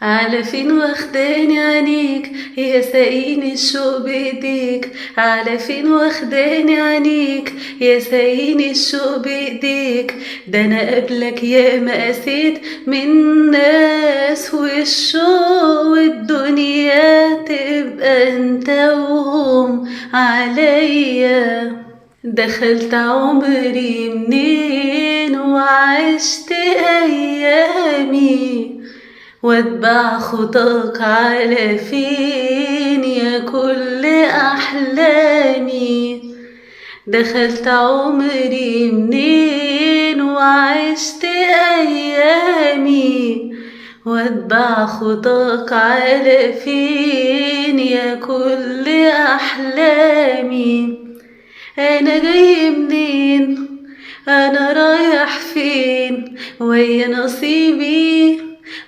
على فين واخداني عينيك يا ساقيني الشوق بايديك، على فين واخداني عينيك يا ساقيني الشوق بايديك. ده انا قبلك يا ما قسيت من ناس، والشوق والدنيا تبقى انت وهم عليا. دخلت عمري منين وعشت ايامي، واتبع خطاك على فين يا كل احلامي. دخلت عمري منين وعشت ايامي، واتبع خطاك على فين يا كل احلامي. انا جاي منين، انا رايح فين، ويا نصيبي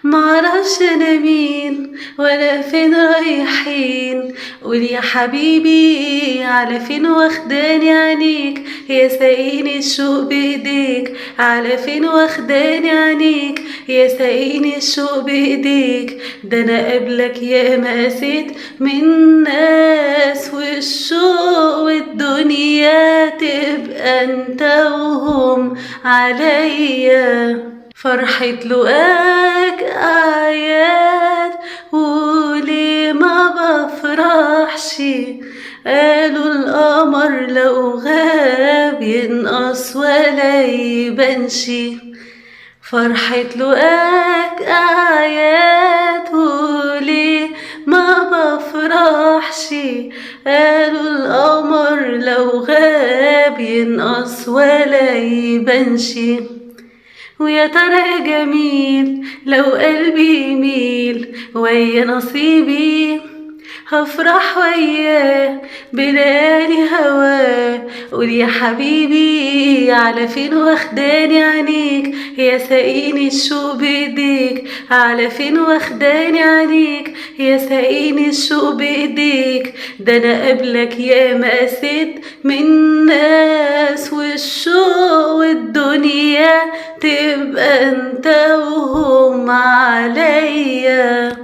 معرفش انا مين ولا فين رايحين. قول يا حبيبي على فين واخداني عينيك يا ساقيني الشوق بايديك، على فين واخداني عينيك يا ساقيني الشوق بايديك. ده انا قبلك يا ما قسيت من ناس، والشوق والدنيا تبقى انت وهم عليا. فرحة لقاك آيات وليه ما بفرحش، قالوا القمر لو غاب ينقص ولا يبانش. فرحة لقاك آيات وليه ما بفرحش، قالوا القمر لو غاب ينقص ولا يبانش. ويا ترى يا جميل لو قلبي يميل ويا نصيبي، هفرح وياه بليالي هواه. قول يا حبيبي على فين واخداني عينيك يا ساقيني الشوق بايديك، على فين واخداني عينيك يا ساقيني الشوق بايديك. ده انا قبلك يا ما قسيت من ناس، والشوق والدنيا تبقى انت وهم عليا.